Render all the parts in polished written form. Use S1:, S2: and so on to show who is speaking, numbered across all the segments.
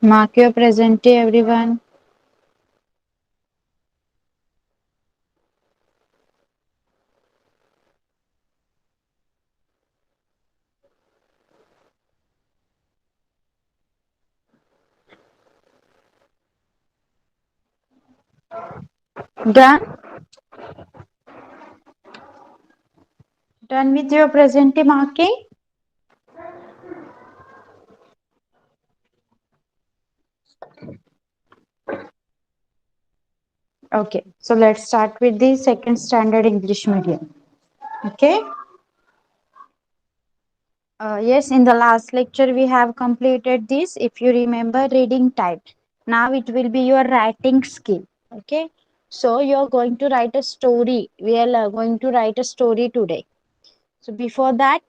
S1: Mark your present, everyone. Done. Done with your present marking. Okay, so let's start with the second standard English medium. Okay. Yes, in the last lecture we have completed this. If you remember, reading type. Now it will be your writing skill. Okay. So you're going to write a story. We are going to write a story today. So before that,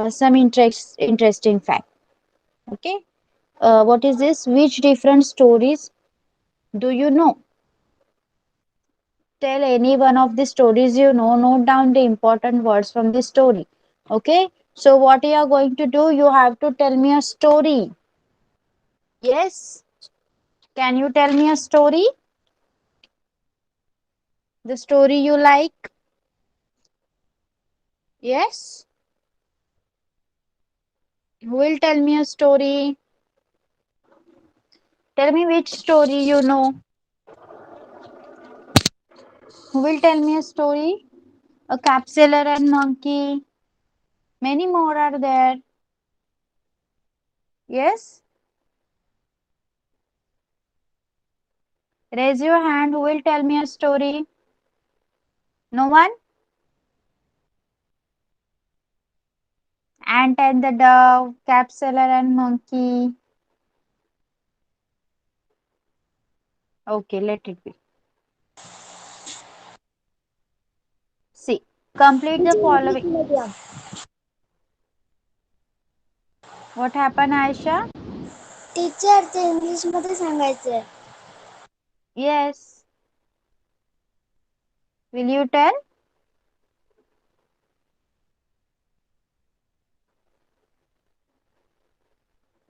S1: some interesting fact. Okay. What is this? Which different stories do you know? Tell any one of the stories you know. Note down the important words from the story. Okay. So what you are going to do? You have to tell me a story. Yes. Can you tell me a story? The story you like? Yes. Who will tell me a story? Tell me which story you know. Who will tell me a story? A capsular and monkey. Many more are there. Yes. Raise your hand. Who will tell me a story? No one? Ant and the dove, capsular and monkey. Okay, let it be. See, complete the
S2: English
S1: following.
S2: Medium
S1: What happened, Aisha?
S2: Teacher ते English मध्ये सांगायचंय.
S1: Yes. Will you tell?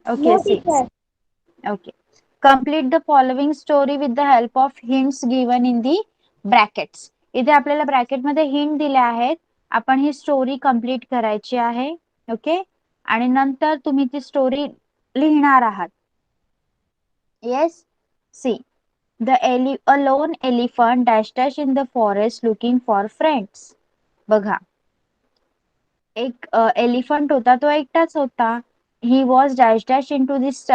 S1: Okay,
S2: no
S1: see.
S2: Teacher.
S1: Okay. Complete the following story with the help of hints given in the brackets. इथे आपल्याला bracket मध्ये hint दिले आहेत. आपण ही story complete करायची आहे. ओके. आणि नंतर तुम्ही ती स्टोरी लिहिणार आहात. Yes. See. A lone elephant dash dash in the forest looking for friends. बघा. एक एलिफंट होता, तो एकटाच होता. He was dash dash into this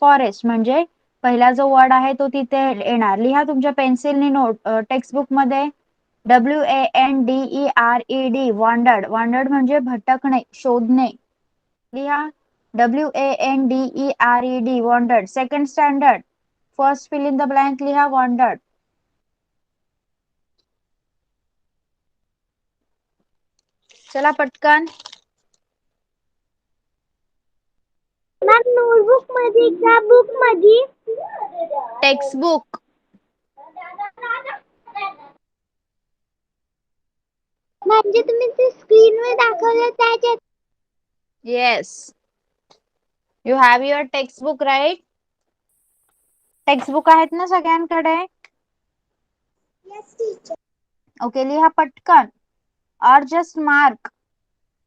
S1: forest. म्हणजे पहिला जो वर्ड आहे तो तिथे येणार. लिहा तुमच्या पेन्सिलने नोट टेक्स्टबुक मध्ये. WANDERED wandered. वॉन्डर्ड म्हणजे भटकणे, शोधणे. लिहा WANDERED wandered. Second standard first fill in the blank लिहा वॉन्डर्ड. चला पटकन.
S2: मॅम नोटबुक मध्ये का बुक मध्ये.
S1: टेक्स्टबुक.
S2: म्हणजे तुम्ही ते स्क्रीन वर दाखवलं त्याच्यात.
S1: Yes. You have your textbook right. Textbook आहेत ना सगळ्यांकडे.
S2: Yes teacher.
S1: ओके, लिहा पटकन. और जस्ट मार्क.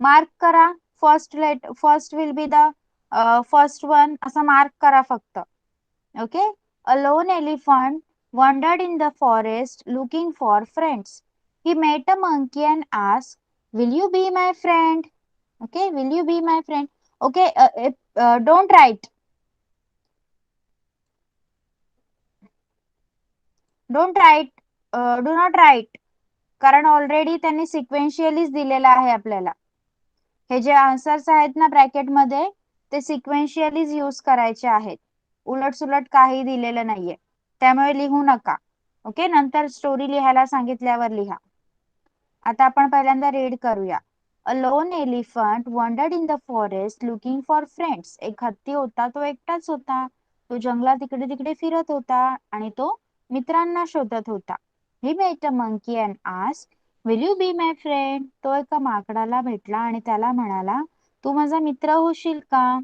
S1: मार्क करा. First will be the first one. असा मार्क करा फक्त. Okay. A lone elephant wandered in the forest looking for friends. He met a monkey and asked, will you be my friend? Okay, will you be my friend? Okay, don't write. Don't write. Do not write. कारण already त्यांनी सिक्वेन्शियलीच दिलेला आहे आपल्याला. हे जे answers आहेत ना bracket मध्ये, ते सिक्वेन्शियलीच यूज करायचे आहेत. उलट सुलट काही दिलेलं नाहीये. त्यामुळे लिहू नका. ओके. नंतर स्टोरी लिहायला सांगितल्यावर लिहा. आता आपण पहिल्यांदा रीड करूया. A lone elephant wandered in the forest looking for friends. एक हत्ती होता, तो एकटाच होता. तो जंगलात इकडे तिकडे फिरत होता आणि तो मित्रांना शोधत होता. ही met a monkey and asked, will you be my friend. तो एका माकडाला भेटला आणि त्याला म्हणाला, तू माझा मित्र होशील का.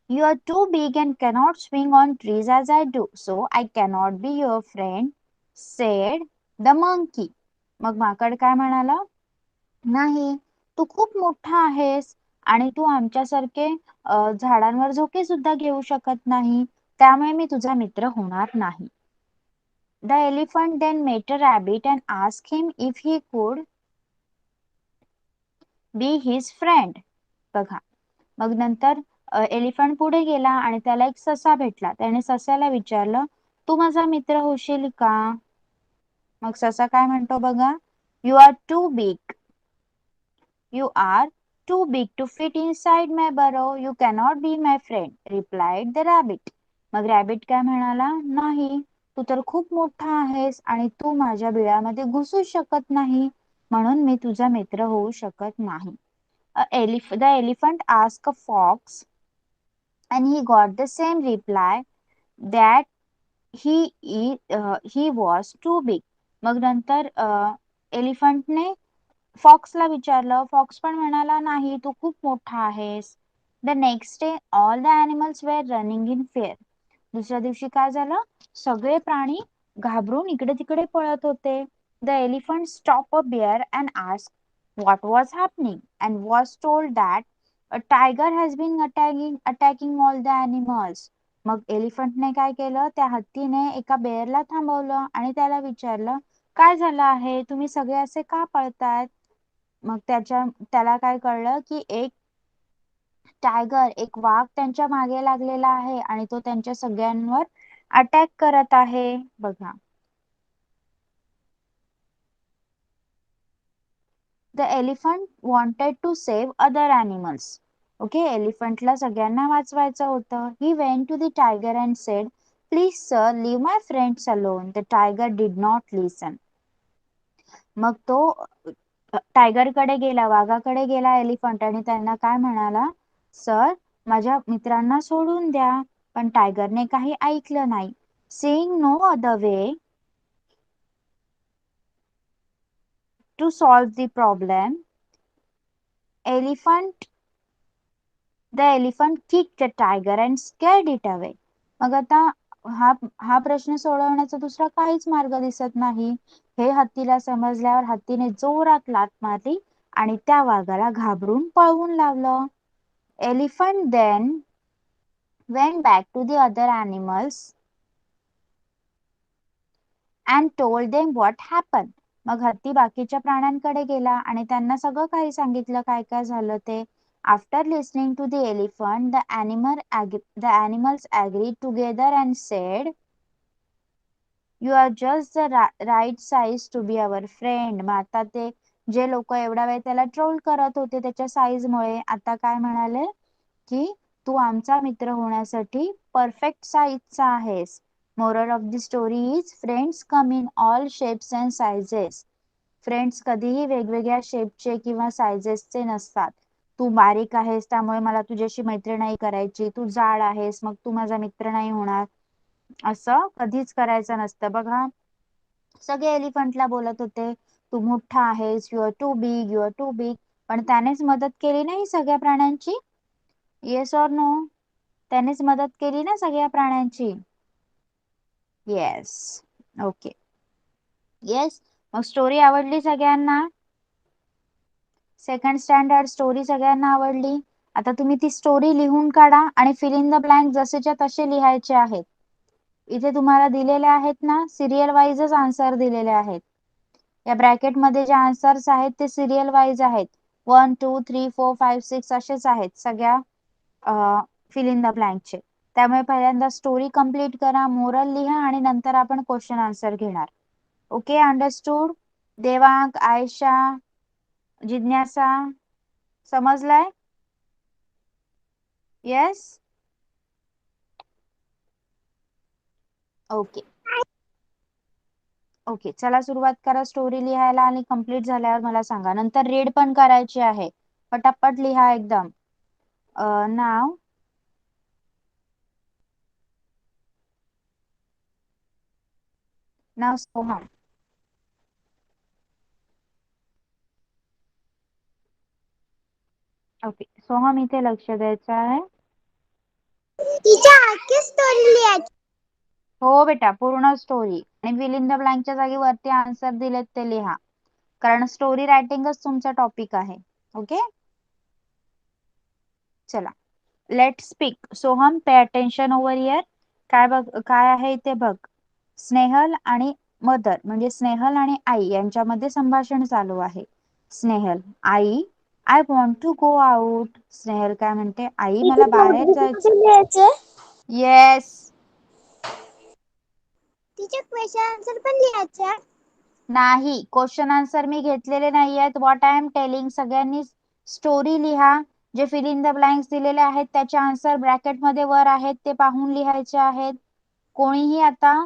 S1: You are too big and cannot swing on trees as I do, so I cannot be your friend, said the monkey. मग माकड काय म्हणाला? नाही, तू खूप मोठा आहेस आणि तू आमच्यासारखे झाडांवर झोके सुद्धा घेऊ शकत नाही, त्यामुळे मी तुझा मित्र होणार नाही. The elephant then met a rabbit and asked him if he could be his friend. बघा, मग नंतर एलिफंट पुढे गेला आणि त्याला एक ससा भेटला. त्याने सस्याला विचारलं, तू माझा मित्र होशील का? मग ससा काय म्हणतो बघा, you are too big. You are too big to fit inside my burrow. You cannot be my friend, replied the rabbit. मग रॅबिट काय म्हणाला, नाही, तू तर खूप मोठा आहेस आणि तू माझ्या बिळामध्ये घुसू शकत नाही, म्हणून मी तुझा मित्र होऊ शकत नाही. The elephant asked a fox and he got the same reply, that he was too big. मग नंतर एलिफंटने फॉक्सला विचारलं. फॉक्स पण म्हणाला, नाही, तू खूप मोठा आहेस. The next day all the animals were running in fear. दुसऱ्या दिवशी काय झालं, सगळे प्राणी घाबरून इकडे तिकडे पळत होते. The elephant stop a bear and ask what was happening and was told that a tiger has been attacking all the animals. मग एलिफंटने काय केलं, त्या हत्तीने एका बेअरला थांबवलं आणि त्याला विचारलं, काय झालं आहे, तुम्ही सगळे असे का पळतायत? मग त्याला काय कळलं की एक टायगर, एक वाघ त्यांच्या मागे लागलेला आहे आणि तो त्यांच्या सगळ्यांवर अटॅक करत आहे. बघा, the elephant wanted to save other animals. Okay, एलिफंटला सगळ्यांना वाचवायचं होतं. He went to the tiger and said, please sir, leave my friends alone. The tiger did not listen. मग तो टायगर कडे गेला, वाघाकडे गेला एलिफंट, आणि त्यांना काय म्हणाला, सर, माझ्या मित्रांना सोडून द्या. पण टायगरने काही ऐकलं नाही. Seeing no other way to solve the problem, elephant the elephant kicked the tiger and scared it away. मग आता हा हा प्रश्न सोडवण्याचा दुसरा काहीच मार्ग दिसत नाही. हे हत्तीला समजल्यावर हत्तीने जोरात लाथ मारली आणि त्या वाघाला घाबरून पळवून लावलं. Elephant then went back to the other animals and told them what happened. मग हत्ती बाकीच्या प्राण्यांकडे गेला आणि त्यांना सगळं काही सांगितलं, काय काय झालं ते. After listening to the elephant, the animals agreed together and said, you are just the right size to be our friend. मग आता ते जे लोक एवढा वेळ त्याला ट्रोल करत होते त्याच्या साईज मुळे, आता काय म्हणाले की तू आमचा मित्र होण्यासाठी परफेक्ट साईजचा आहेस. Moral of the story is, friends come in all shapes and sizes. Friends कधीही वेगवेगळ्या शेपचे किंवा सायझेसचे नसतात. तू बारीक आहेस त्यामुळे मला तुझ्याशी मैत्री नाही करायची, तू जाड आहेस मग तू माझा मित्र नाही होणार, असं कधीच करायचं नसतं. बघा, सगळे एलिफंटला बोलत होते, तू मोठा आहेस, you are too big, you are too big, पण त्यानेच मदत केली नाही सगळ्या प्राण्यांची. Yes or no? त्यानेच मदत केली ना सगळ्या प्राण्यांची. येस. ओके. येस. मग स्टोरी आवडली सगळ्यांना? सेकंड स्टँडर्ड स्टोरी सगळ्यांना आवडली? आता तुम्ही ती स्टोरी लिहून काढा आणि फिल इन द ब्लँक जसेच्या तसे लिहायचे आहेत. इथे तुम्हाला दिलेले आहेत ना, सिरियल वाईजच आन्सर दिलेले आहेत. या ब्रॅकेट मध्ये जे आन्सर्स आहेत ते सिरियल वाईज आहेत. 1 2 3 4 5 6 असेच आहेत सगळ्या फिल इन द ब्लँकचे. त्यामुळे पहिल्यांदा स्टोरी कंप्लीट करा, मोरल लिहा आणि नंतर आपण क्वेश्चन आन्सर घेणार. Okay, understood? देवांग, आयशा, जिज्ञासा, समजलाय? येस. ओके. ओके, चला सुरुवात करा स्टोरी लिहायला आणि कंप्लीट झाल्यावर मला सांगा. नंतर रीड पण करायची आहे, पटापट लिहा एकदम. नाव, नाव सोहम. ओके, सोहम इथे लक्ष द्यायचं आहे.
S2: तिच्या आखी स्टोरी लिहायची.
S1: हो बेटा, पूर्ण स्टोरी आणि फिल इन द ब्लँकच्या जागी वरती आन्सर दिलेत ते लिहा, कारण स्टोरी रायटिंगच तुमचा टॉपिक आहे. ओके, चला late speak. Soham, pay attention over here. काय बघ, काय आहे इथे बघ. स्नेहल आणि मदर म्हणजे स्नेहल आणि आई यांच्यामध्ये संभाषण चालू आहे. स्नेहल, आई, I want to go out. Snehal काय म्हणते, आई मला बाहेर जायचं.
S2: लिहायचे.
S1: येस.
S2: तिचे क्वेश्चन आन्सर पण लिहायचे.
S1: नाही, क्वेश्चन आन्सर मी घेतलेले नाही आहेत. व्हॉट आय एम टेलिंग, सगळ्यांनी स्टोरी लिहा. जे फिल इन द ब्लँक्स दिलेले आहेत त्याचे आन्सर ब्रॅकेट मध्ये वर आहेत ते पाहून लिहायचे आहेत. कोणीही आता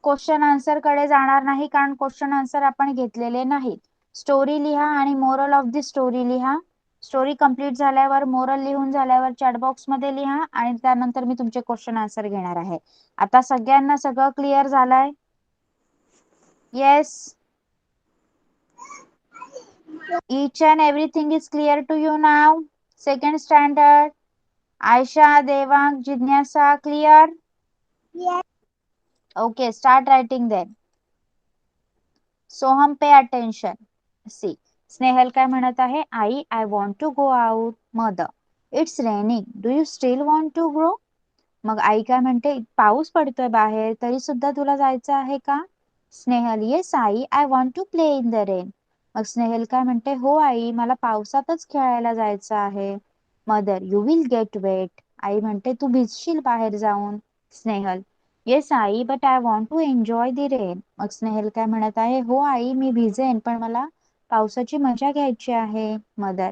S1: क्वेश्चन आन्सर कडे जाणार नाही, कारण क्वेश्चन आन्सर आपण घेतलेले नाहीत. स्टोरी लिहा आणि मोरल ऑफ द स्टोरी लिहा. स्टोरी कंप्लीट झाल्यावर, मोरल लिहून झाल्यावर चॅट बॉक्स मध्ये लिहा आणि त्यानंतर मी तुमचे क्वेश्चन आन्सर घेणार आहे. आता सगळ्यांना सगळं क्लिअर झालंय? Yes, each and everything is clear to you now? Second standard, Aisha, Devang, Jignasa, clear?
S2: Yes.
S1: Okay, start writing then. Soham, pay attention. See, Snehal काय म्हणत आहे, आई, I want to go out. Mother, it's raining. Do you still want to go? मग आई काय म्हणते, पाऊस पडतोय बाहेर तरी सुद्धा तुला जायचं आहे का? स्नेहल, येस आई, I want to play in the rain. मग स्नेहल काय म्हणते, हो आई, मला पावसातच खेळायला जायचं आहे. Mother, you will get wet. आई म्हणते, तू भिजशील बाहेर जाऊन. स्नेहल, येस आई, but I want to enjoy the rain. मग स्नेहल काय म्हणत आहे, हो आई, मी भिजेन पण मला पावसाची मजा घ्यायची आहे. Mother,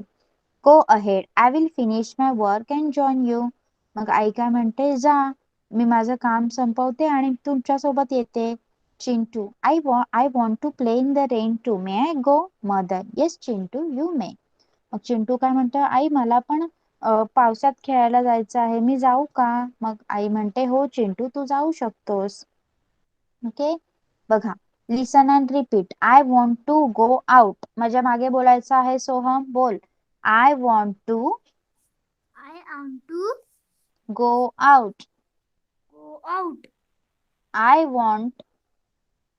S1: go ahead, I will finish my work and join you. मग आई काय म्हणते, जा, मी माझं काम संपवते आणि तुमच्या सोबत येते. Chintu, I want to play in the rain too, may I go? Mother, yes Chintu, you may. मग चिंटू काय म्हणतो, आई मला पण पावसात खेळायला जायचं आहे, मी जाऊ का? मग आई म्हणते, हो चिंटू, तू जाऊ शकतोस. ओके, बघा, listen and repeat. I want to go out, माझ्या मागे बोलायचं आहे. सोहम, बोल. I want to
S2: I want to
S1: go out.
S2: go out.
S1: I want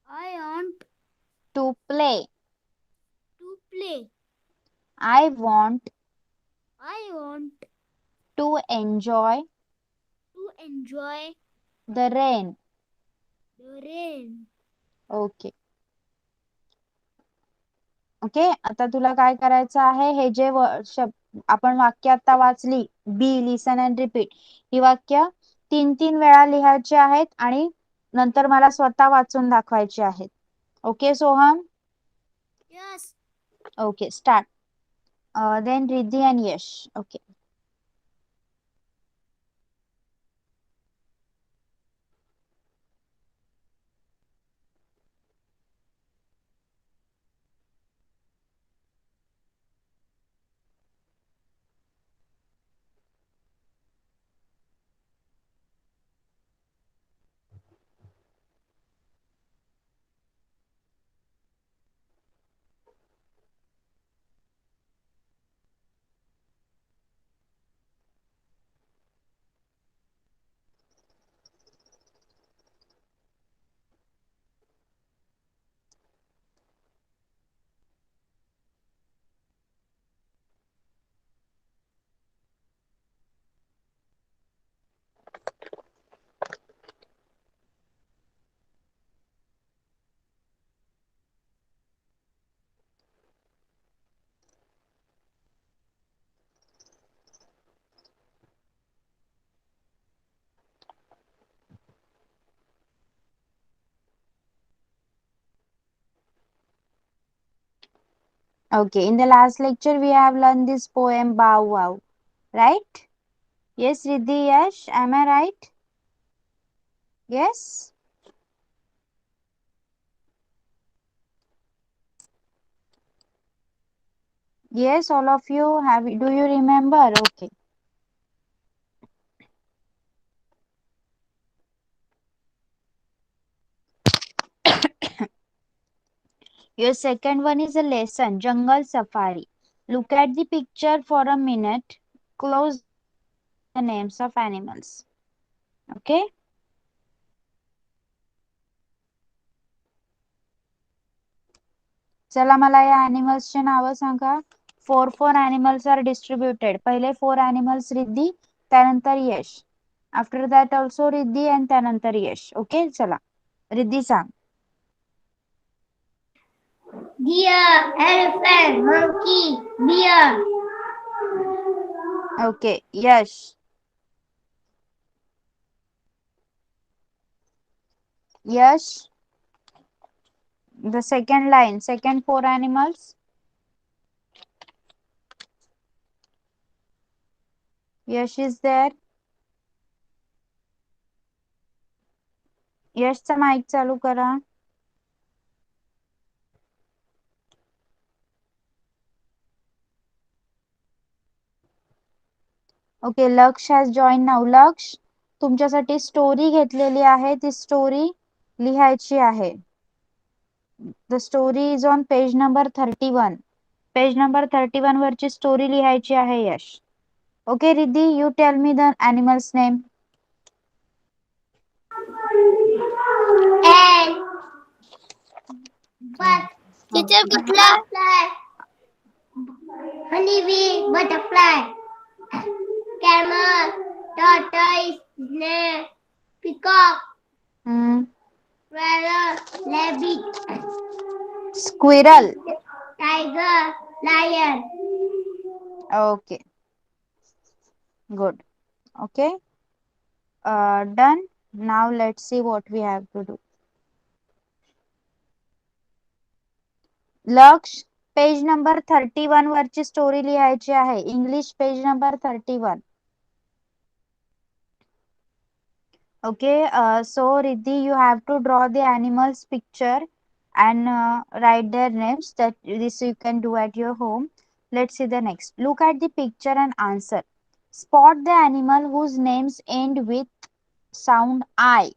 S2: I want
S1: to play.
S2: to play.
S1: I want
S2: I want
S1: to enjoy
S2: to enjoy
S1: the rain.
S2: the rain.
S1: Okay okay, आता तुला काय करायचं आहे, हे जे आपण वाक्य आता वाचली, बी, लिसन अँड रिपीट, ही वाक्य 3-3 वेळा लिहायची आहेत आणि नंतर मला स्वतः वाचून दाखवायची आहेत. Okay Soham?
S2: Yes.
S1: Okay, start. Then Riddhi and Yash. Okay, okay. In the last lecture, we have learned this poem Bow Wow, right? Yes, Riddhi, Yash, am I right? Yes. Yes, all of you have. Do you remember? Okay. Your second one is a lesson, Jungle Safari. Look at the picture for a minute. Close the names of animals. Okay. चला मला या ॲनिमल्सचे नाव सांगा. 4 animals are distributed. पहिले 4 animals Riddhi, त्यानंतर यश. After that also Riddhi आणि त्यानंतर यश. Okay चला रिद्धी सांग.
S2: Deer, elephant, monkey, bear.
S1: Okay Yash. Yash, the second line, second 4 animals. Yash is there. यशचा माईक चालू करा. ओके लक्ष हॅज जॉईन नाऊ. लक्ष, तुमच्यासाठी स्टोरी घेतलेली आहे, ती स्टोरी लिहायची आहे. The story is on page number 31. Page number 31 वरची स्टोरी लिहायची आहे Yash. Okay Riddhi, you tell me the animals name.
S2: And but teacher butterfly, honeybee, butterfly, camel, tortoise, snake, peacock, squirrel, rabbit,
S1: squirrel.
S2: tiger, lion.
S1: Okay, good. Okay, done. Now let's see what we have to do. लक्ष, page number 31 वरची story लिहायची आहे. English page number 31. Okay, so Riddhi, you have to draw the animals picture and write their names. That this you can do at your home. Let's see the next. Look at the picture and answer. Spot the animal whose names end with sound I.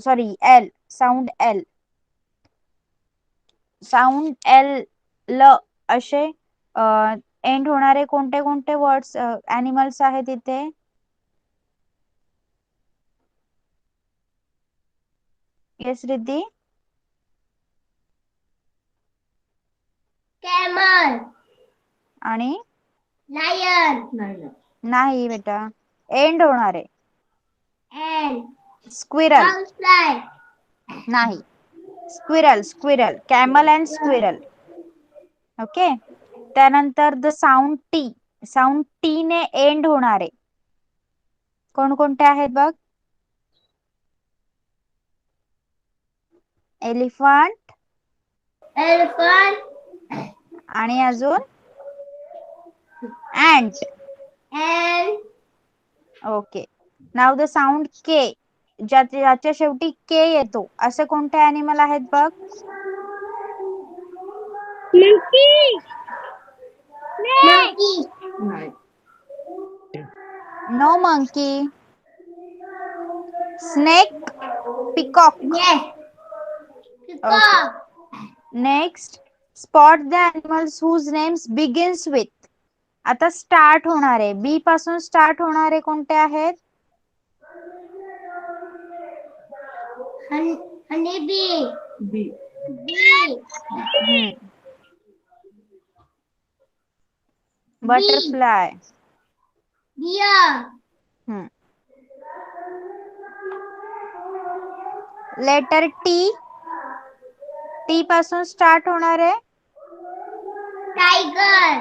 S1: Sorry, L. Sound L. Sound L. ल असे end होणारे कोणते कोणते words animals आहेत इथे. Yes Riddhi.
S2: Camel,
S1: आणि
S2: lion,
S1: नाही बेटा, एंड होणारे.
S2: and
S1: squirrel.
S2: housefly.
S1: नाही, squirrel. Squirrel, camel and squirrel. Okay, त्यानंतर the sound T. Sound T ने एंड होणारे कोणकोणते आहेत बघ. एलिफंट,
S2: Elephant,
S1: आणि अजून ant.
S2: and
S1: ओके, नाव द साऊंड के. ज्याच्या शेवटी के येतो असे कोणते अॅनिमल आहेत बघ.
S2: monkey, monkey,
S1: no monkey. Snake, peacock.
S2: yes, peacock,
S1: next, spot the animals whose names begins with. आता स्टार्ट होणारे, बी पासून स्टार्ट होणारे कोणते आहेत.
S2: honeybee, bee,
S1: butterfly.
S2: deer,
S1: letter T. T पासून स्टार्ट होणारे.
S2: tiger,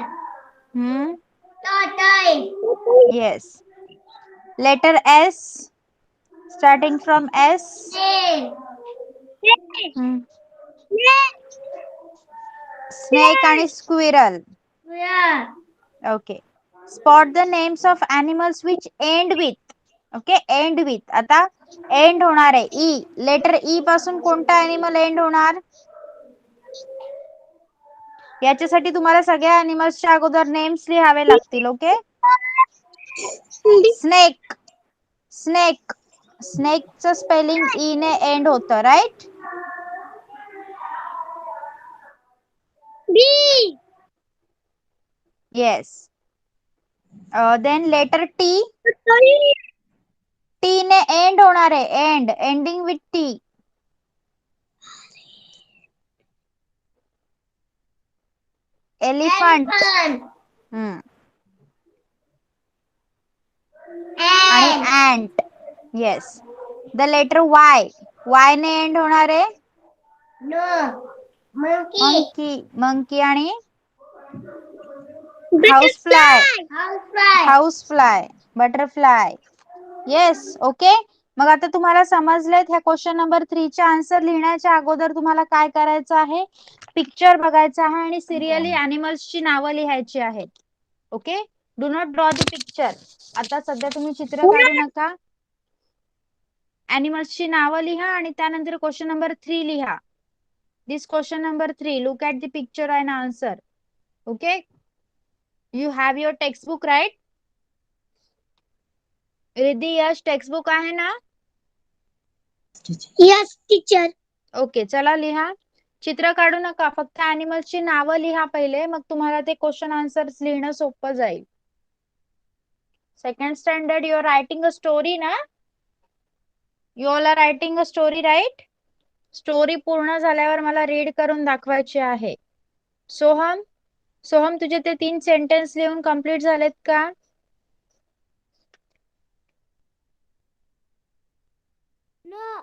S2: tortoise,
S1: yes. Letter S, starting from S. Snake आणि squirrel. Okay, spot the names of animals which end with. Okay, end with. आता end होणार आहे E. Letter E पासून कोणता animal end होणार. याच्यासाठी तुम्हाला सगळ्या एनिमल्सच्या अगोदर नेम्स लिहावे लागतील. Okay, snake. स्नेक, स्नेकचं स्पेलिंग ई ने एंड होतं, right. Yes. Then letter T.
S2: Sorry.
S1: T ने एंड होणार आहे. Ending with T. एलिफंट. आणि ant. Yes. The letter Y. Y ने एंड होणार आहे. मंकी आणि house fly. Butterfly. Yes. Okay. मग आता तुम्हाला समजलेत. ह्या क्वेश्चन नंबर 3 चे आन्सर लिहिण्याच्या अगोदर तुम्हाला काय करायचं आहे, पिक्चर बघायचं आहे आणि सिरियली अॅनिमल्सची नावं लिहायची आहेत. Okay. Do not draw the picture. आता सध्या तुम्ही चित्र काढू नका. अॅनिमल्सची नावं लिहा आणि त्यानंतर क्वेश्चन नंबर 3 लिहा. This question number 3. Look at the picture and answer. Okay. You have your textbook right. Riddhi, Yash textbook आहे ना?
S2: Yes, teacher.
S1: ओके. चला लिहा. चित्र काढू नका. फक्त अॅनिमल्सची नावं लिहा पहिले, मग तुम्हाला ते क्वेश्चन आन्सर्स लिहिणं सोपं जाईल. Second standard, you are writing a story ना? You all are writing a story right? Story पूर्ण झाल्यावर मला रीड करून दाखवायची आहे. सोहम, तुझे ते 3 सेंटेन्स लिहून कंप्लीट झालेत का?
S2: No.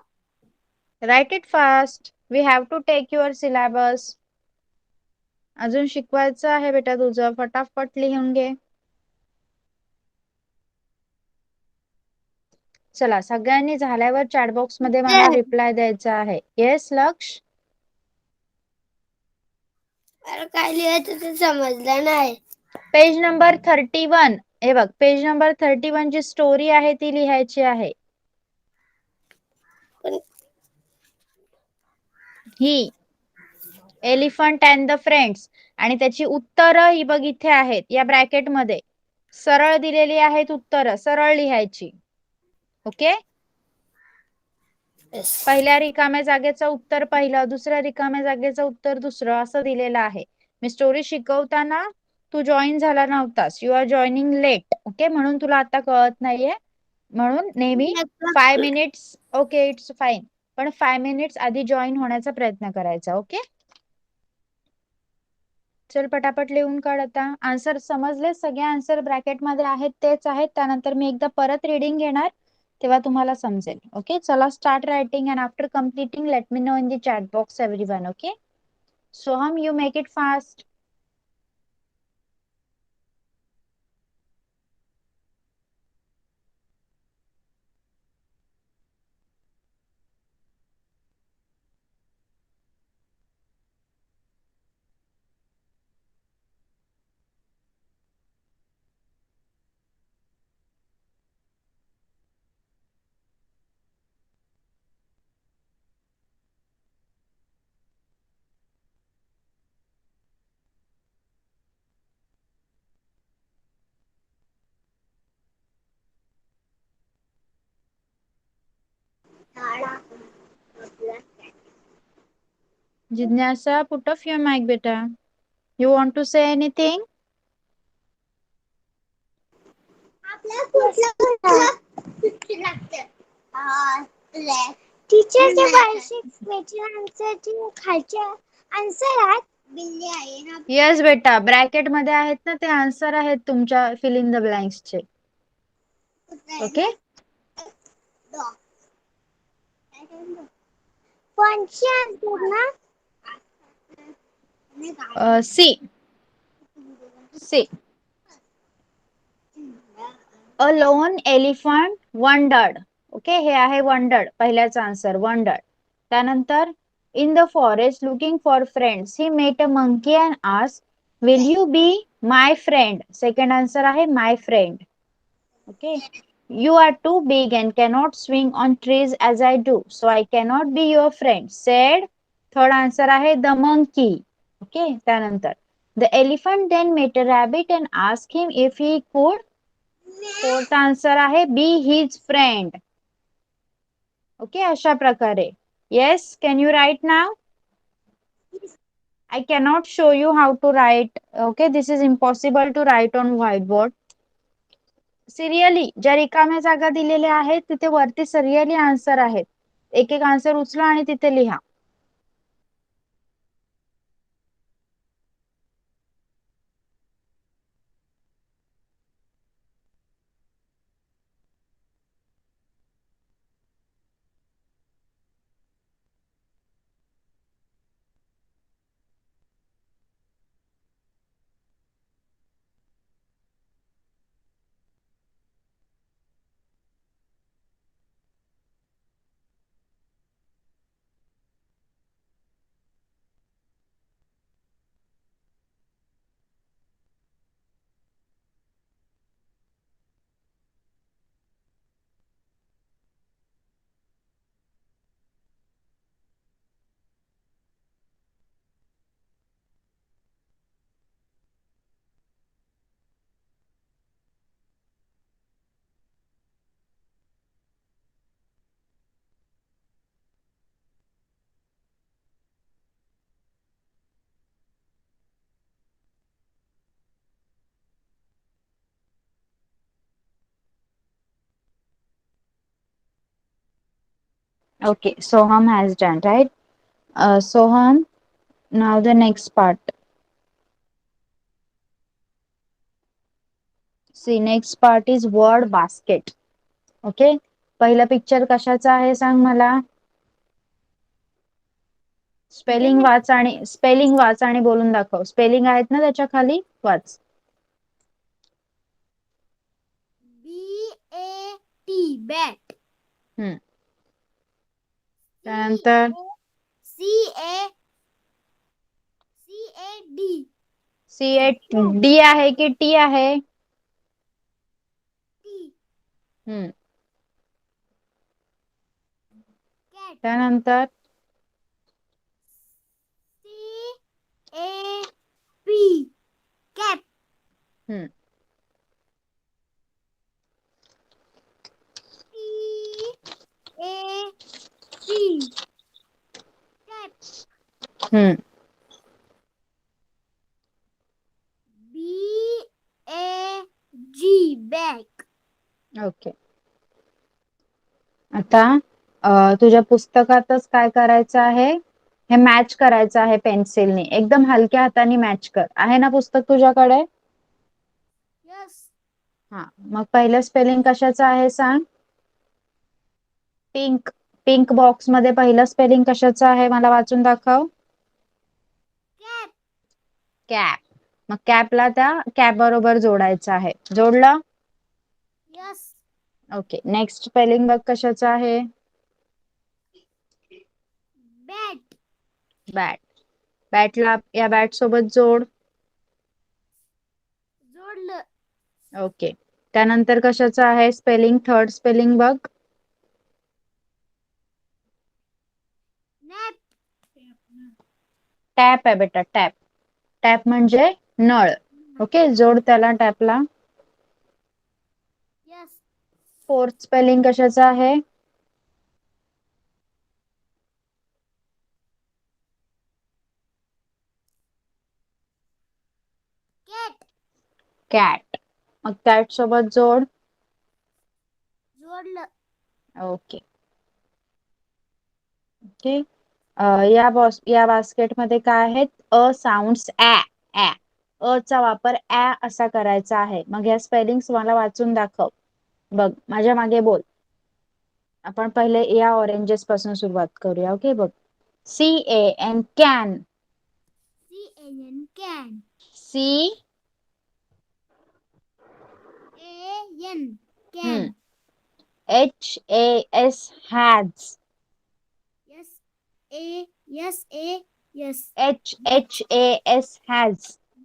S1: Write it fast. We have to take your syllabus. अजून शिकवायचं आहे बेटा तुझं. फटाफट लिहून घे. चला, सगळ्यांनी झाल्यावर चॅट बॉक्स मध्ये मला रिप्लाय द्यायचा आहे. येस लक्ष.
S2: काय लिहायचं ते समजलं नाही.
S1: Page number 31. हे बघ, पेज नंबर 31 जी स्टोरी आहे ती लिहायची आहे. ही एलिफंट अँड द फ्रेंड्स. आणि त्याची उत्तरं ही बघ इथे आहेत या ब्रॅकेट मध्ये. सरळ दिलेली आहेत उत्तरं. सरळ लिहायची. ओके. पहिल्या रिकाम्या जागेचं उत्तर पहिलं, दुसऱ्या रिकाम्या जागेचं उत्तर दुसरं, असं दिलेलं आहे. मी स्टोरी शिकवताना तू जॉईन झाला नव्हतास. You are joining late. Okay. म्हणून तुला आता कळत नाहीये. म्हणून नेहमी 5 मिनिट्स. Okay, it's fine. पण 5 मिनिट्स आधी जॉईन होण्याचा प्रयत्न करायचा. ओके. चल पटापट लिहून काढ. आता आन्सर समजले. सगळे आन्सर ब्रॅकेट मध्ये आहेत तेच आहेत. त्यानंतर मी एकदा परत रीडिंग घेणार, तेव्हा तुम्हाला समजेल. ओके. चला start writing and after completing let me know in the chat box everyone. Okay. Soham, you make it fast. जिज्ञासा, put off your mic बेटा. You want to say anything?
S2: टीचरच्या बायोसिक्सचे आन्सरची खालचे आन्सर आहेत. बिल्ली आहे ना.
S1: येस बेटा, ब्रॅकेट मध्ये आहेत ना ते आन्सर आहेत तुमच्या फिल इन द ब्लँक्स चे. ओके.
S2: कोणची आन्सर ना?
S1: C. A lone elephant wandered. Okay. हे आहे वंडर्ड. पहिल्याचा आन्सर वंडर्ड. त्यानंतर in the forest looking for friends he met a monkey and asked will you be my friend. Second answer आहे my friend. Okay. You are too big and cannot swing on trees as I do, so I cannot be your friend, said. Third answer आहे the monkey. Okay. त्यानंतर the elephant then met a rabbit and asked him if he could. Fourth answer आहे be his friend. Okay. अशा प्रकारे. Yes. Can you write now? I cannot show you how to write. Okay. This is impossible to write on whiteboard. Serially ज्या रिकाम्या जागा दिलेल्या आहेत तिथे वरती सिरियली आन्सर आहेत. एक एक आन्सर उचला आणि तिथे लिहा. Okay, Soham has done, right? Soham, now the next part. See, next part is word basket. Okay, पहिला पिक्चर कशाचा आहे सांग मला. स्पेलिंग वाच आणि बोलून दाखव. स्पेलिंग आहेत ना त्याच्या खाली, वाच.
S2: BAT bat.
S1: त्यानंतर
S2: CAD
S1: CAD आहे की टी आहे. त्यानंतर
S2: CAP cap. CAP cap. BAG bag.
S1: Okay. आता तुझ्या पुस्तकातच काय करायचं आहे, हे मॅच करायचं आहे पेन्सिलने. एकदम हलक्या हाताने मॅच कर. आहे ना पुस्तक तुझ्याकडे?
S2: यस.
S1: हा, मग पहिलं स्पेलिंग कशाचं आहे सांग. पिंक. पिंक बॉक्स मध्ये पहिलं स्पेलिंग कशाचं आहे मला वाचून दाखव.
S2: कॅप.
S1: कॅप. मग कॅपला त्या कॅप बरोबर जोडायचं आहे. जोडलं?
S2: यस.
S1: ओके. नेक्स्ट स्पेलिंग बघ कशाचं आहे.
S2: बॅट.
S1: बॅट. बॅटला या बॅट सोबत जोड.
S2: जोडलं.
S1: ओके. त्यानंतर कशाचं आहे स्पेलिंग, थर्ड स्पेलिंग बघ.
S2: नॅप.
S1: टॅप आहे बेटा, टॅप. टॅप म्हणजे नळ. ओके, जोड त्याला टॅपला.
S2: यस.
S1: फोर्थ स्पेलिंग कशाचं आहे.
S2: कॅट.
S1: कॅट. मग कॅट सोबत जोड.
S2: जोडलं.
S1: ओके. ओके. या बास्केट मध्ये काय आहेत. अ साऊंड्स ऍ. ऍ. अ चा वापर ऍ असा करायचा आहे. मग या स्पेलिंग्स मला वाचून दाखव. बघ माझ्या मागे बोल. आपण पहिले या ऑरेंजेस पासून सुरुवात करूया. ओके, बघ. CAN can.
S2: CAN can.
S1: C
S2: AN can.
S1: HAS has.
S2: SAS
S1: HHAS has.
S2: H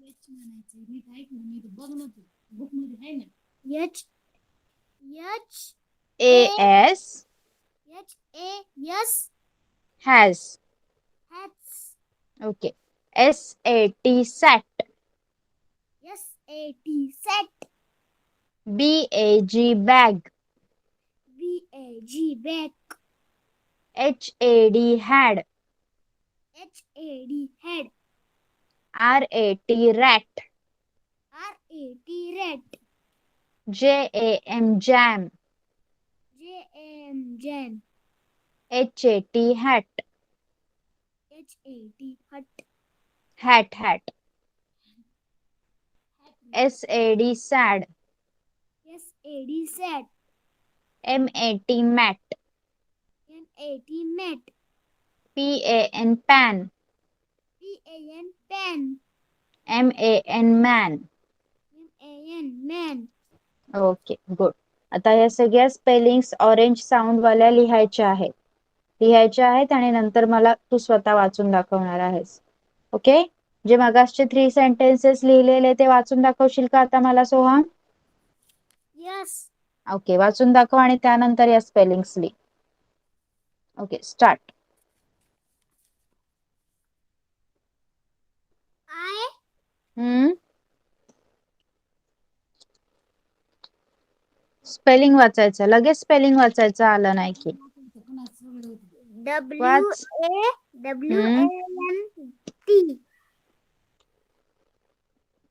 S1: AS
S2: HAS
S1: has.
S2: hats.
S1: Okay. SAT sat.
S2: SAT set.
S1: BAG bag.
S2: BAG bag.
S1: HAD had.
S2: HAD head.
S1: RAT rat.
S2: RAT rat.
S1: JAM jam.
S2: JAM jam.
S1: HAT hat.
S2: HAT hut.
S1: Hat. SAD sad.
S2: SAD sad.
S1: MAT mat.
S2: MAT mat.
S1: PAN pan.
S2: PAN pan.
S1: MAN man.
S2: MAN man.
S1: Okay good. आता या सगळ्या spellings orange sound वाल्या लिहायच्या आहेत आणि नंतर मला तू स्वतः वाचून दाखवणार आहेस. ओके. जे मगासचे 3 सेंटेन्सेस लिहिलेले ते वाचून दाखवशील का आता मला सोहम?
S2: Yes.
S1: ओके वाचून दाखव आणि त्यानंतर या स्पेलिंग्स लिह. Okay start.
S2: I
S1: स्पेलिंग वाचायचं, लगेच स्पेलिंग वाचायचं आलं नाही की. वाच.
S2: WAWANT.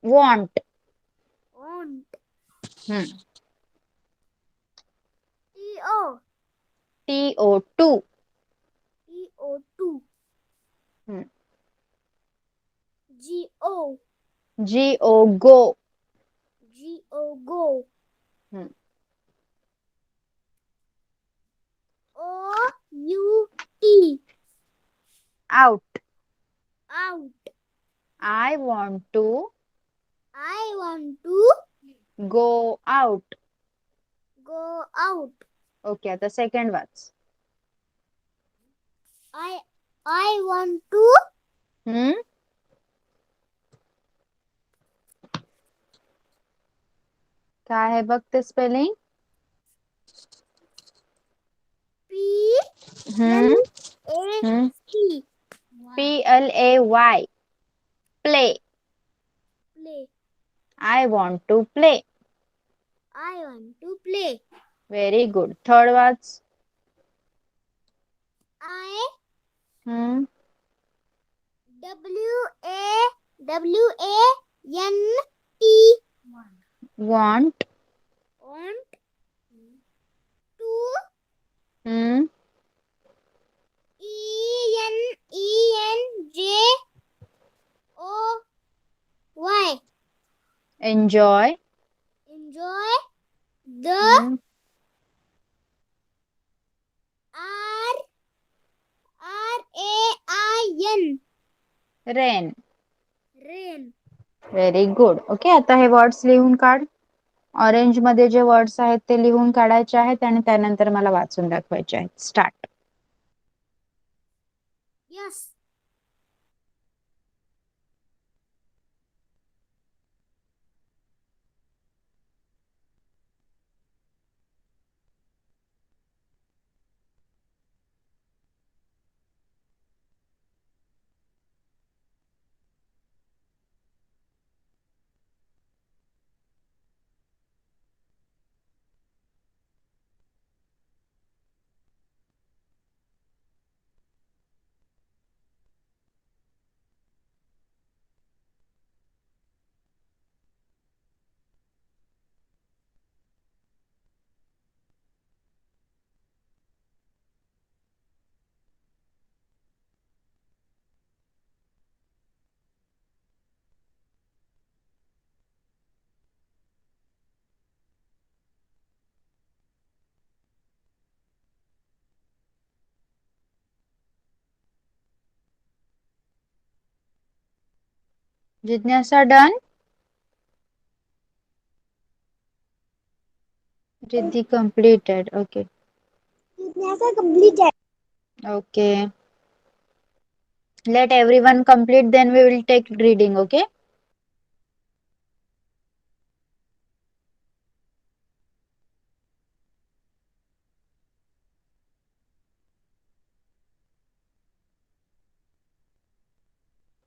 S1: Want.
S2: Want.
S1: हम्म.
S2: TO.
S1: TO2.
S2: TO2.
S1: हम्म.
S2: GO.
S1: GO go.
S2: GO go.
S1: हम्म.
S2: OUT.
S1: Out.
S2: Out.
S1: I want to
S2: I want to
S1: go out.
S2: go out.
S1: Okay आता सेकंड वाच.
S2: I want to
S1: हम्म. काय आहे बघ ते स्पेलिंग. हम्म. हम्म.
S2: PLAC.
S1: PLAY. Play.
S2: Play.
S1: I want to play.
S2: I want to play.
S1: Very good. Third watch.
S2: I
S1: हम्म.
S2: WAWANT.
S1: Want.
S2: Want to
S1: हम्म.
S2: ENJOY.
S1: Enjoy.
S2: Enjoy the
S1: हम्म.
S2: RAIN.
S1: Rain.
S2: Rain.
S1: Very good. Okay आता हे words लिहून काढ. Orange मध्ये जे words आहेत ते लिहून काढायचे आहेत आणि त्यानंतर मला वाचून दाखवायचे आहेत. स्टार्ट.
S2: Yes.
S1: जिज्ञासा done. Riddhi completed. Okay.
S2: Jignasa completed.
S1: Okay. Let everyone complete, then we will take reading. Okay.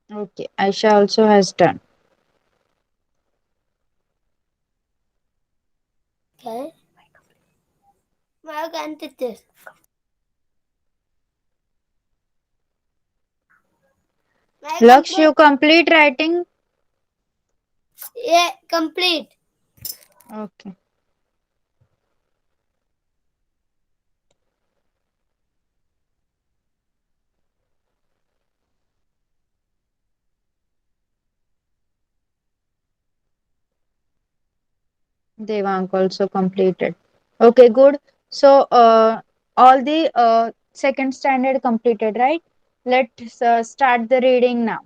S1: Okay. Aisha also has done.
S2: Okay. I did this.
S1: Laksh, you complete writing.
S2: Yeah, complete.
S1: Okay. Devang also completed. Okay, good. So, all the second standard completed, right? Let's start the reading now.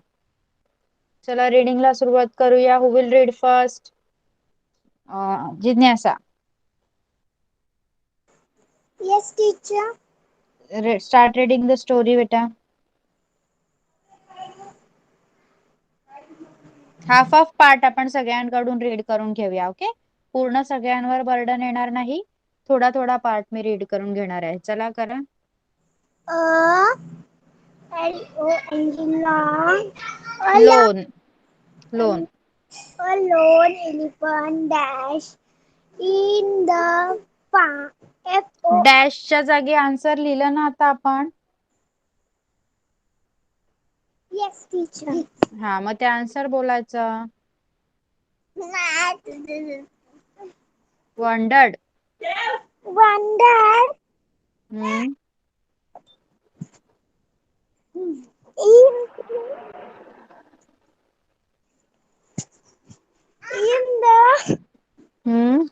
S1: चला रीडिंगला सुरुवात करूया. Who will read first? जिज्ञासा.
S2: Yes, teacher.
S1: Start reading the story, बेटा. Half of part आपण सगळ्यांकडून read करून घेऊया. Okay, पूर्ण सगळ्यांवर बर्डन येणार नाही. थोडा थोडा पार्ट मी रीड करून घेणार आहे. चला करा.
S2: Long.
S1: Loan. Loan.
S2: A lone elephant dash in the farm. F-O.
S1: डॅशच्या जागी आन्सर लिहिलं ना आता आपण.
S2: Yes, teacher.
S1: हा, मग ते आन्सर बोलायचं. वंडर्ड.
S2: Wondered
S1: हम्म.
S2: in the
S1: हम्म.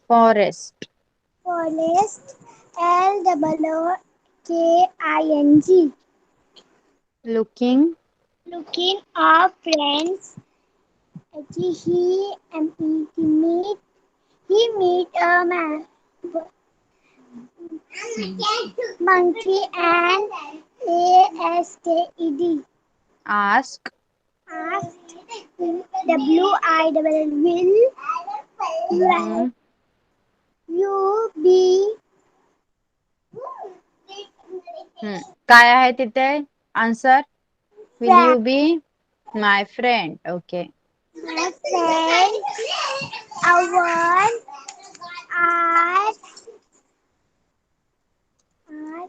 S2: Forest.
S1: Forest.
S2: Forest. Looking.
S1: Looking.
S2: Looking of friends. He meet a man, monkey and ASKED.
S1: Ask.
S2: Asked will
S1: हम्म.
S2: you be
S1: हम्म. काय आहे तिथे answer? Will you be my friend. Okay.
S2: my friend? Our are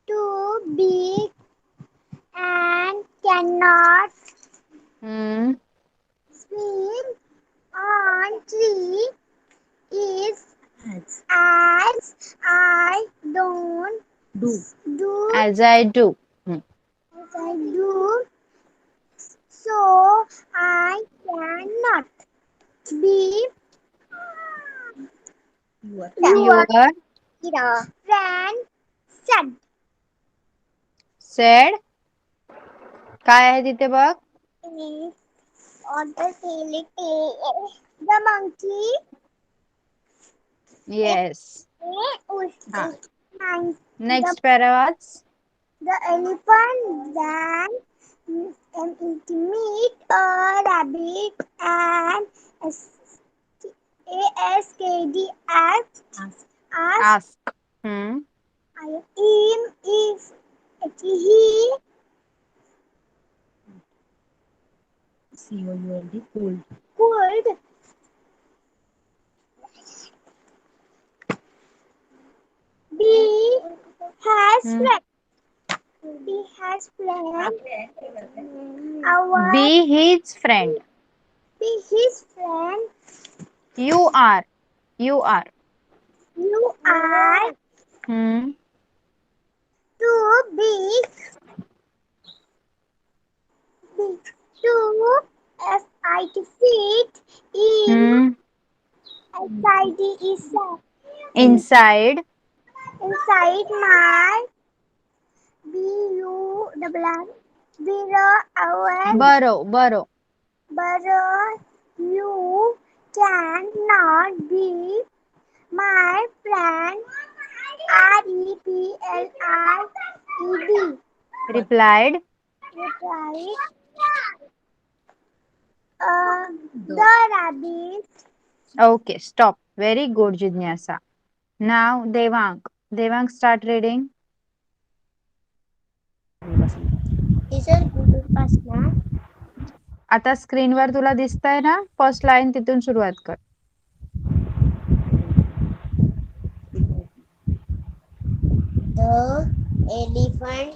S2: too big and cannot
S1: हम्म.
S2: swim on tree is as I don't do
S1: as I do.
S2: as I do, so I cannot be your
S1: your
S2: friend said.
S1: Said. काय आहे तिथे बघ.
S2: On the the monkey
S1: yes. हा,
S2: and
S1: next पॅरावाच.
S2: the elephant then meet a rabbit and ASKD asked
S1: ask. Hmm.
S2: him if he could be has
S1: हम्म.
S2: friend. Be has friend. Our
S1: be his friend.
S2: be his friend.
S1: You are. You are.
S2: You are
S1: हम्म.
S2: too big to fit in
S1: हम्म.
S2: inside is
S1: inside.
S2: inside my our
S1: बरो. बरो.
S2: but you cannot be my friend. REPLIED.
S1: Replied.
S2: Replied the rabbit.
S1: Okay, stop. Very good जिज्ञासा. नाव Devang. Devang start reading. आता स्क्रीनवर तुला दिसतंय ना, फर्स्ट लाईन तिथून सुरुवात कर.
S2: The elephant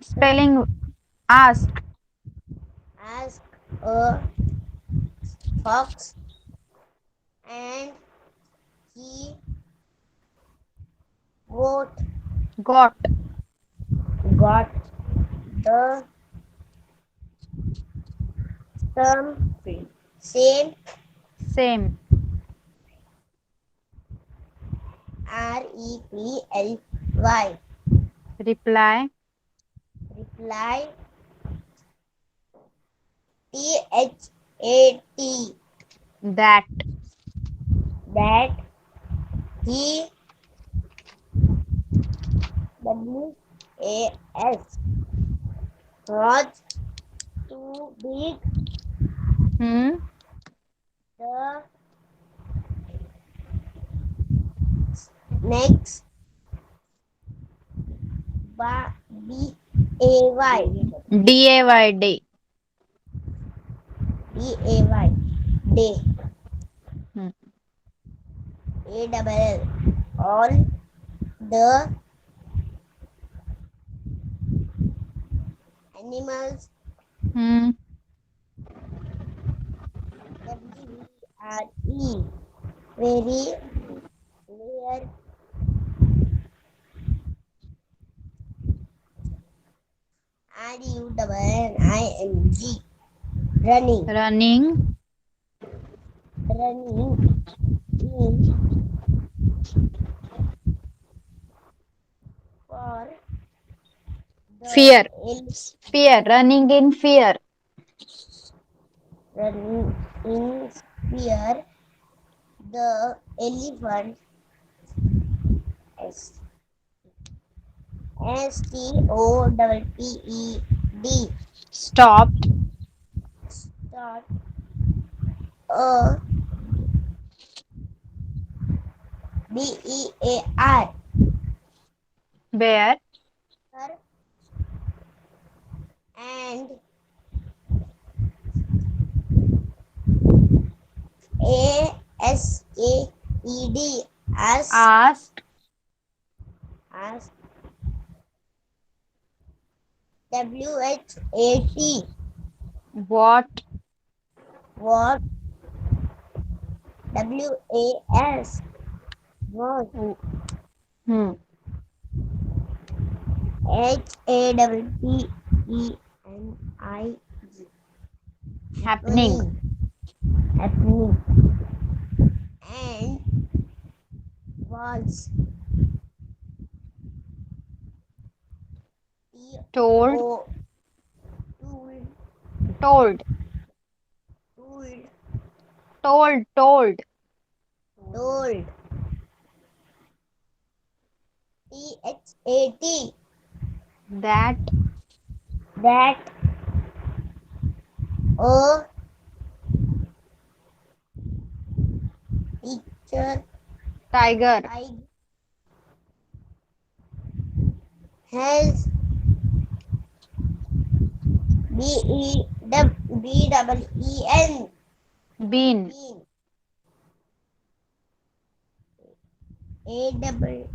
S1: spelling. Ask.
S2: asked a fox and he got
S1: got.
S2: what the term same
S1: Same.
S2: reply
S1: Reply.
S2: reply
S1: That.
S2: that he was was too big.
S1: Hmm.
S2: The next B-A-Y
S1: Day. Day.
S2: B-A-Y day
S1: Hmm.
S2: A-double-L all the animals
S1: Hmm.
S2: W-E-R-E very where R-U-N-I-N-G running
S1: Running.
S2: running in for the
S1: Fear. Fear. Running in fear.
S2: running in fear the elephant S STOPPED
S1: Stopped.
S2: start a BEAR
S1: Bear.
S2: and ASKED
S1: Asked.
S2: as WHAT
S1: What.
S2: what WAS was
S1: Hmm.
S2: HAPPENIG
S1: Happening.
S2: happening and was
S1: Told.
S2: TO told
S1: Told.
S2: told
S1: Told.
S2: told THAT
S1: That.
S2: that a teacher
S1: Tiger.
S2: has BEEN
S1: Been.
S2: A double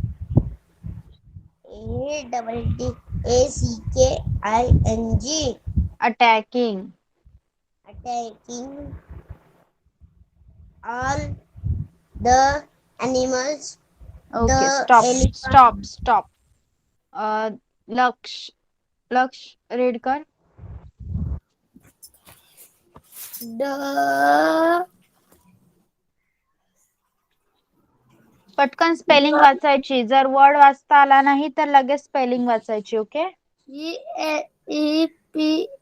S2: ADDACKING
S1: Attacking.
S2: attacking all the animals
S1: Okay.
S2: the
S1: Stop.
S2: elephant
S1: Stop. Laksh. Laksh. Read कर.
S2: the
S1: पटकन spelling वाचायची. जर word वाचता आला नाही तर लगेच spelling वाचायची. Okay.
S2: EPHANT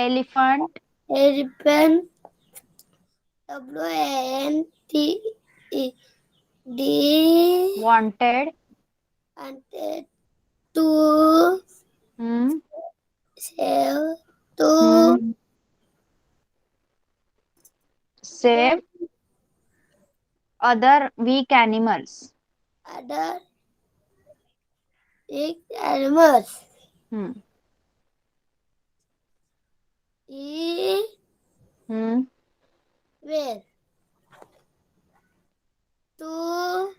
S1: elephant.
S2: elephant WANTED
S1: Wanted.
S2: wanted to
S1: Hmm.
S2: save to
S1: Hmm. Save other weak animals.
S2: other big animals.
S1: Hmm.
S2: E
S1: Hmm.
S2: will to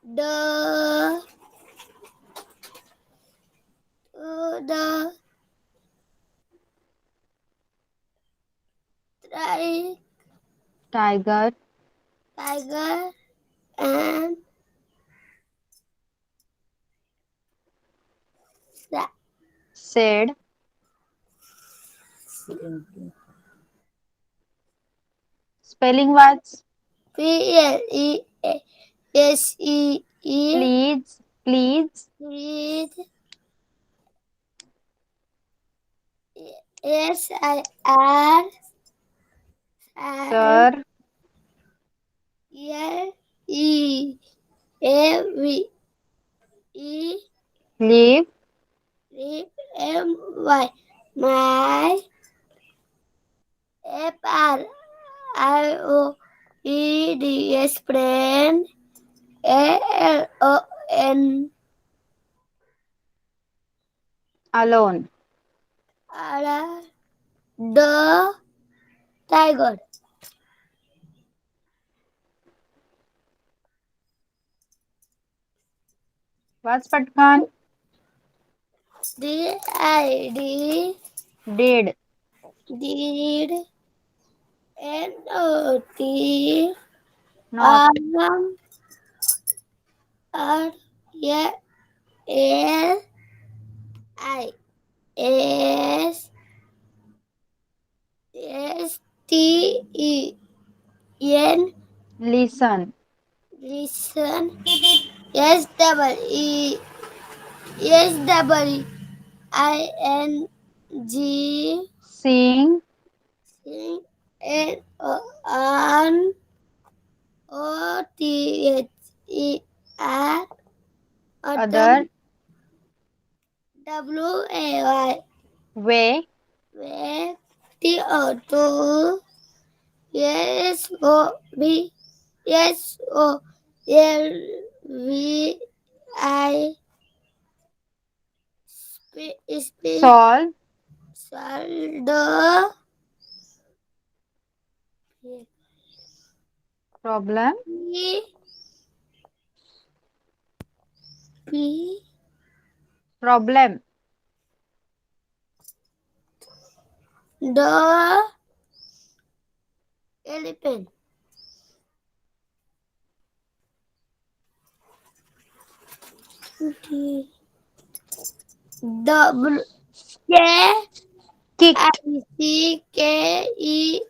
S2: the the
S1: Tiger.
S2: tiger and
S1: said, spelling watch.
S2: PLESE
S1: Please, please,
S2: please SIR
S1: sir,
S2: LEAVE
S1: leave,
S2: MY my FRIOEDS friend ALON
S1: alone.
S2: the tiger.
S1: वाच पटकन.
S2: DID
S1: Did,
S2: did NOT
S1: not,
S2: R yeah, L I S S T E N
S1: listen,
S2: listen S double E S double I N G
S1: sing,
S2: N O OTHER
S1: other,
S2: other WAY
S1: way,
S2: where TO2 SOB SOLVI speak
S1: solve,
S2: solve
S1: problem,
S2: P
S1: problem,
S2: the elephant. W K I
S1: kicked,
S2: C K E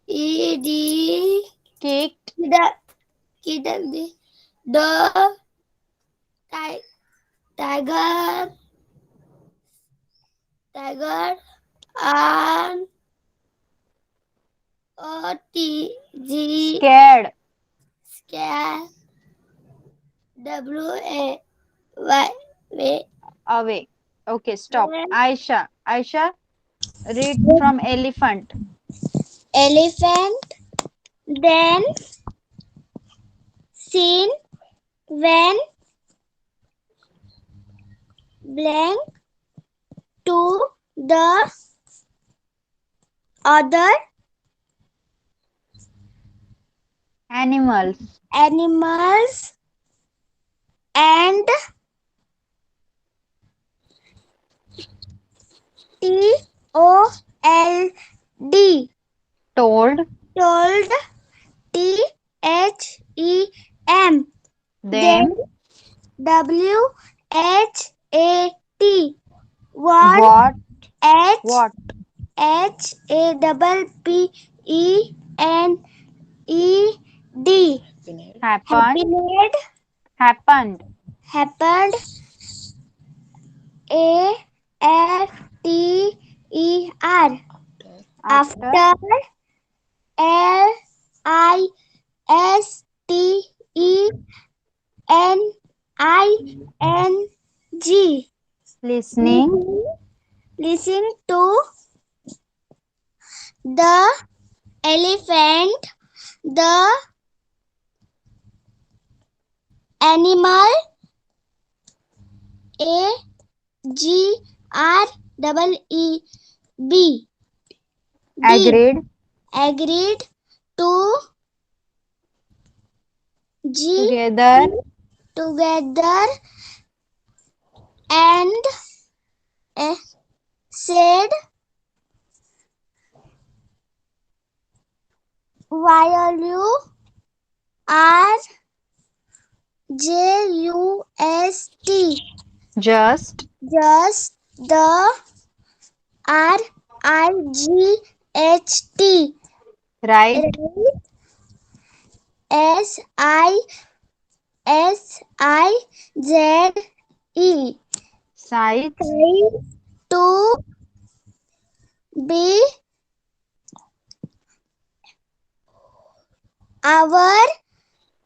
S2: D
S1: kicked,
S2: the tiger and OTG
S1: scared,
S2: scare WAY
S1: away. Okay, stop. Aisha, Aisha, read from elephant.
S2: elephant then seen when blank to the other
S1: Animals,
S2: animals and TOLD
S1: told
S2: told THEM then
S1: them
S2: WHAT what
S1: what,
S2: H
S1: what
S2: HAPPENED
S1: happened,
S2: happened
S1: happened
S2: happened AFTER
S1: after
S2: after LISTENING
S1: listening,
S2: listen to the elephant the animal AGREEB
S1: agreed,
S2: agreed to G
S1: together,
S2: together and said YOURGUST
S1: Just.
S2: Just the RIGHT.
S1: Right.
S2: Right. SISIZE.
S1: Sides.
S2: Size to be our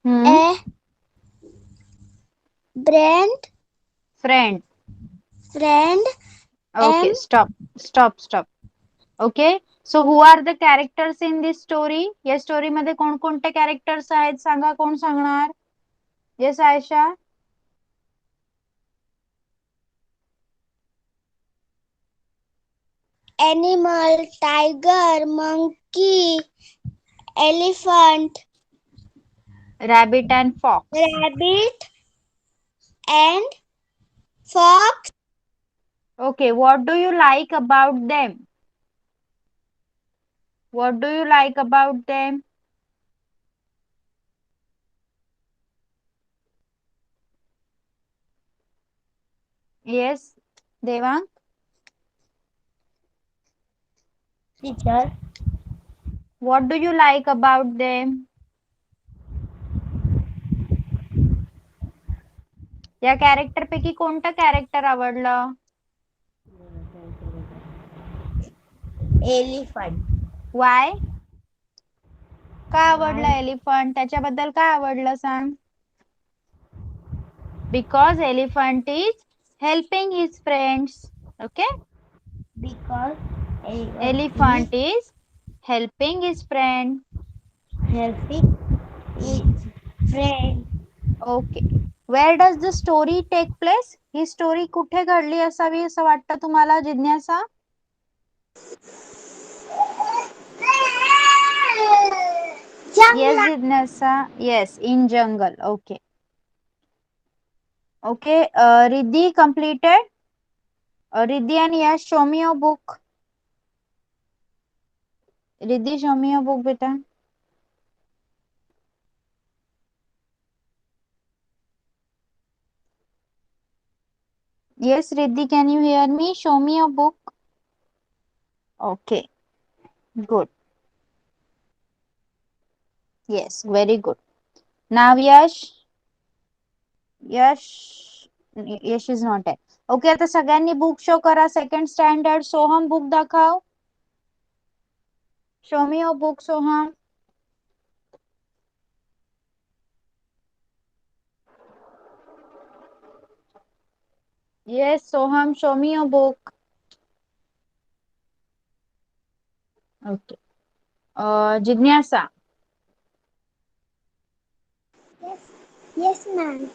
S1: Hmm.
S2: a brand
S1: Friend.
S2: friend
S1: Okay,
S2: M.
S1: stop. Okay, so who are the characters in this story? या story मध्ये कोणकोणते characters आहेत सांगा, कोण सांगणार? Yes Aisha.
S2: Animal, tiger, monkey, elephant,
S1: rabbit and fox.
S2: rabbit, and fox.
S1: Okay, what do you like about them? What do you like about them? Yes, Devang.
S2: Teacher.
S1: What do you like about them? या character पैकी कोणतं character आवडलं?
S2: Elephant.
S1: Y? का आवडलं elephant? त्याच्याबद्दल काय आवडलं सांग? Because elephant is helping his friends. Okay,
S2: Because
S1: elephant is helping his friend.
S2: helping his friend.
S1: Okay, wear does the story take place? He story कुठे घडली असावी असं वाटतं तुम्हाला, जिज्ञासा? येस जिज्ञासा. Yes, in jungle. Okay. Okay, Riddhi completed. Riddhi and Yash, show me your book. Riddhi, show me your book, beta. Yes, Riddhi, can you hear me? Show me your book. Okay, good. Yes, very good. Now Yash. Yash is not there. Okay, आता सगळ्यांनी book show करा. Second standard Soham book दाखव. Show me your book Soham. Yes, Soham, show me your book. Okay. Jignasa.
S2: Yes, yes, ma'am.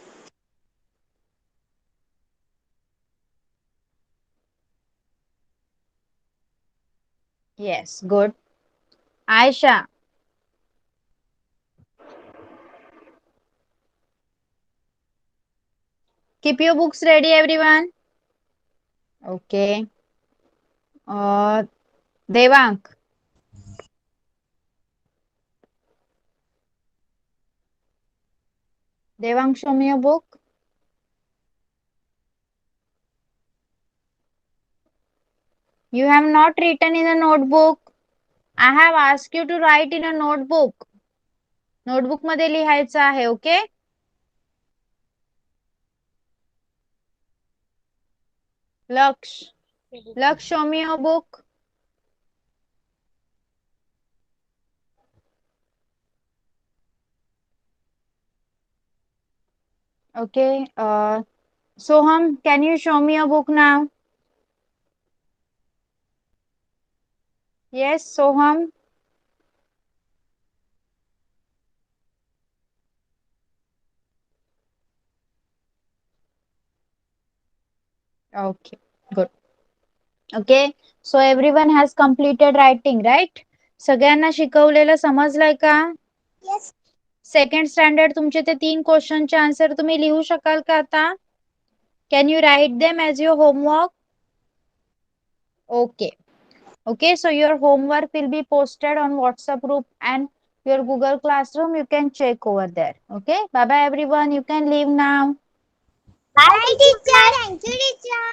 S1: Yes, good. Aisha. Keep your books ready, everyone. Okay. Devang. Devang, show me your book. You have not written in a notebook. I have asked you to write in a notebook. Notebook मध्ये लिहायचं आहे, okay? Laksh, show me your book. Okay. Soham, can you show me your book now? Yes, Soham. Okay, good. Okay, so everyone has completed writing, right? सगळ्यांना शिकवलेलं समजलंय का?
S2: Yes.
S1: Second standard तुमचे ते 3 क्वेश्चनचे answer तुम्ही लिहू शकाल का आता? Can you write them as your homework? Okay. Okay, so your homework will be posted on WhatsApp group and your Google Classroom. You can check over there. Okay, bye bye everyone. You can leave now.
S2: Bye teacher. Thank you teacher.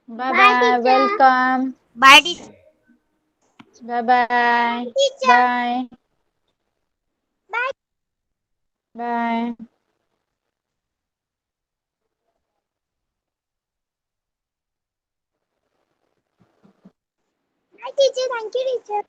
S1: Bye
S2: Bye
S1: bye.
S2: teacher.
S1: Welcome.
S2: Bye teacher.
S1: Bye bye.
S2: Teacher.
S1: Bye.
S2: Bye.
S1: Bye.
S2: Bye teacher. Thank you teacher.